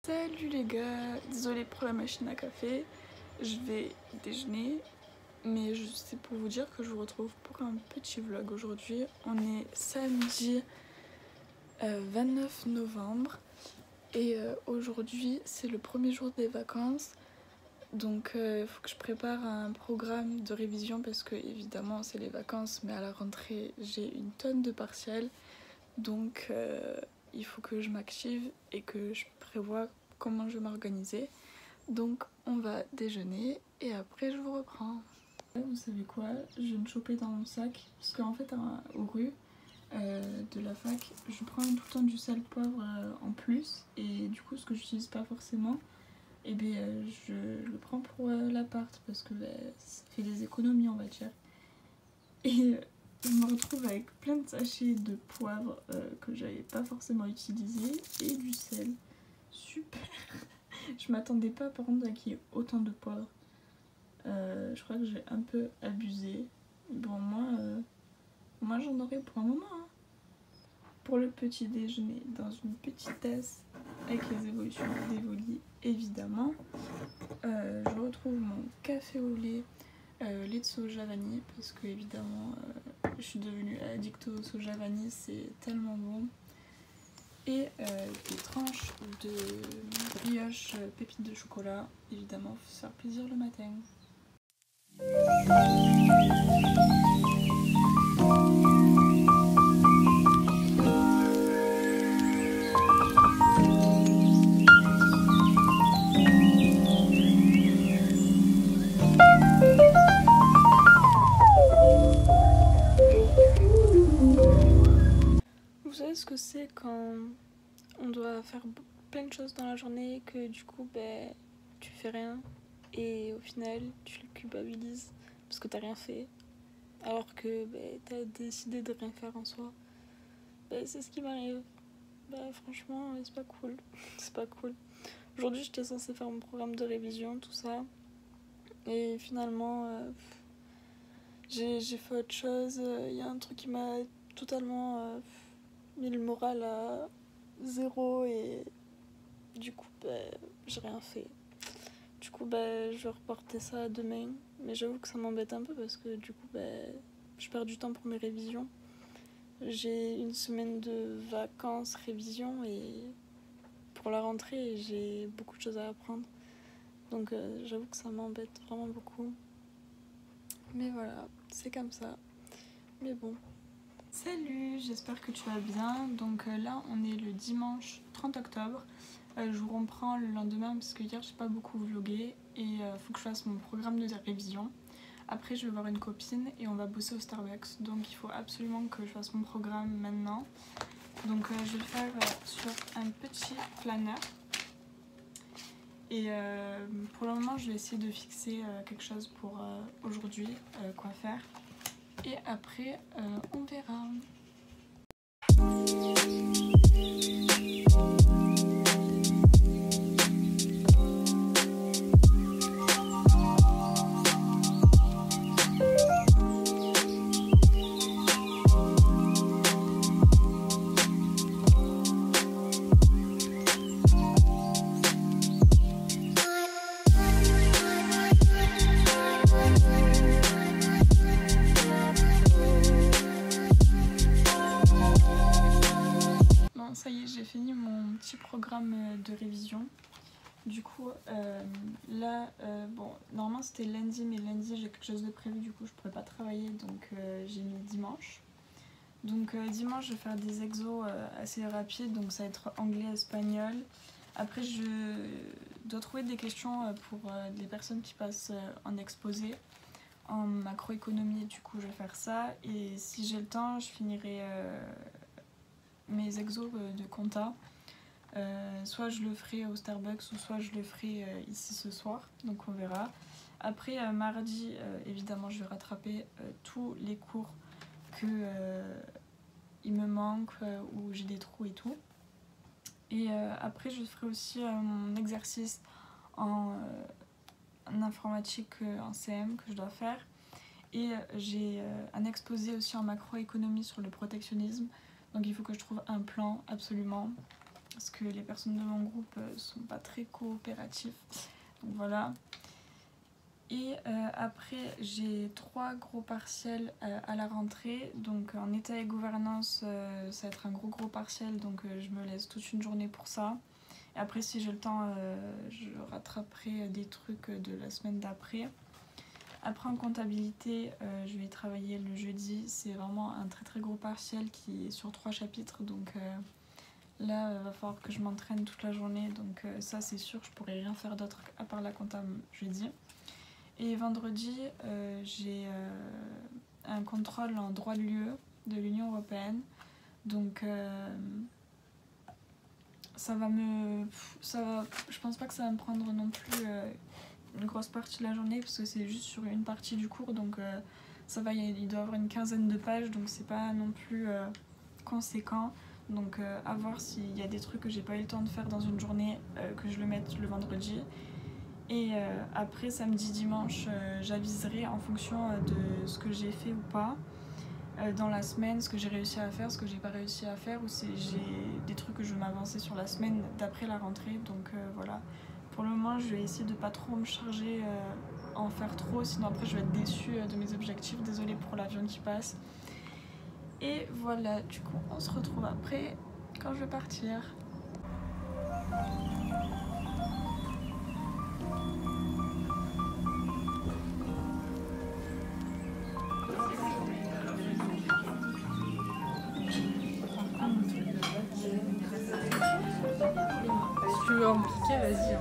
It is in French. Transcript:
Salut les gars, désolée pour la machine à café, je vais déjeuner, mais c'est pour vous dire que je vous retrouve pour un petit vlog aujourd'hui. On est samedi 29 novembre et aujourd'hui c'est le premier jour des vacances, donc il faut que je prépare un programme de révision parce que évidemment c'est les vacances, mais à la rentrée j'ai une tonne de partiels, donc il faut que je m'active et que je prévoie comment je vais m'organiser. Donc on va déjeuner et après je vous reprends. Vous savez quoi, je viens de choper dans mon sac parce qu'en fait aux rues de la fac je prends tout le temps du sel poivre en plus, et du coup ce que j'utilise pas forcément, et bien je le prends pour l'appart parce que ça fait des économies on va dire. Et je me retrouve avec plein de sachets de poivre que j'avais pas forcément utilisé et du sel. Super. Je m'attendais pas par contre à qu'il y ait autant de poivre. Je crois que j'ai un peu abusé. Bon, moi j'en aurai pour un moment. Hein. Pour le petit déjeuner, dans une petite tasse avec les évolutions d'Evoli évidemment, je retrouve mon café au lait, lait de soja vanille, parce que évidemment je suis devenue addict au soja vanille, c'est tellement bon. Et des tranches de brioche pépites de chocolat, évidemment, faut se faire plaisir le matin. Vous savez ce que c'est quand on doit faire plein de choses dans la journée, que du coup tu fais rien et au final tu le culpabilises parce que t'as rien fait alors que t'as décidé de rien faire en soi. C'est ce qui m'arrive. Franchement c'est pas cool. C'est pas cool. Aujourd'hui j'étais censée faire mon programme de révision, tout ça, et finalement j'ai fait autre chose. Il y a un truc qui m'a totalement mis le moral à zéro et du coup j'ai rien fait. Du coup je vais reporter ça à demain, mais j'avoue que ça m'embête un peu parce que du coup je perds du temps pour mes révisions. J'ai une semaine de vacances révision et pour la rentrée j'ai beaucoup de choses à apprendre, donc j'avoue que ça m'embête vraiment beaucoup, mais voilà, c'est comme ça, mais bon. Salut, j'espère que tu vas bien. Donc là on est le dimanche 30 octobre. Je vous reprends le lendemain parce que hier j'ai pas beaucoup vlogué et faut que je fasse mon programme de révision. Après je vais voir une copine et on va bosser au Starbucks, donc il faut absolument que je fasse mon programme maintenant. Donc je vais le faire sur un petit planeur. Et pour le moment je vais essayer de fixer quelque chose pour aujourd'hui, quoi faire. Et après on verra. Ça y est, j'ai fini mon petit programme de révision. Du coup, là, bon, normalement c'était lundi, mais lundi j'ai quelque chose de prévu, du coup je pourrais pas travailler, donc j'ai mis dimanche. Donc dimanche je vais faire des exos assez rapides, donc ça va être anglais, espagnol. Après je dois trouver des questions pour les personnes qui passent en exposé, en macroéconomie, du coup je vais faire ça. Et si j'ai le temps, je finirai mes exos de compta. Soit je le ferai au Starbucks ou soit je le ferai ici ce soir, donc on verra. Après mardi évidemment je vais rattraper tous les cours que il me manque où j'ai des trous et tout. Et après je ferai aussi mon exercice en informatique en CM que je dois faire. Et j'ai un exposé aussi en macroéconomie sur le protectionnisme, donc il faut que je trouve un plan absolument. parce que les personnes de mon groupe sont pas très coopératifs. Donc voilà. Et après j'ai 3 gros partiels à la rentrée. Donc en état et gouvernance ça va être un gros partiel, donc je me laisse toute une journée pour ça. Et après si j'ai le temps je rattraperai des trucs de la semaine d'après. Après en comptabilité je vais travailler le jeudi. C'est vraiment un très gros partiel qui est sur 3 chapitres, donc là il va falloir que je m'entraîne toute la journée. Donc ça c'est sûr, je pourrai rien faire d'autre à part la compta jeudi. Et vendredi, j'ai un contrôle en droit de l'UE, de l'Union Européenne. Donc je pense pas que ça va me prendre non plus une grosse partie de la journée, parce que c'est juste sur une partie du cours. Donc ça va, il doit y avoir une quinzaine de pages, donc c'est pas non plus conséquent. Donc à voir s'il y a des trucs que j'ai pas eu le temps de faire dans une journée, que je le mette le vendredi. Et après samedi, dimanche, j'aviserai en fonction de ce que j'ai fait ou pas dans la semaine, ce que j'ai réussi à faire, ce que j'ai pas réussi à faire, ou si j'ai des trucs que je veux m'avancer sur la semaine d'après la rentrée. Donc voilà, pour le moment je vais essayer de pas trop me charger, en faire trop, sinon après je vais être déçue de mes objectifs. Désolée pour l'avion qui passe. Et voilà, du coup on se retrouve après quand je vais partir. Si tu veux en piquer, vas-y. Hein.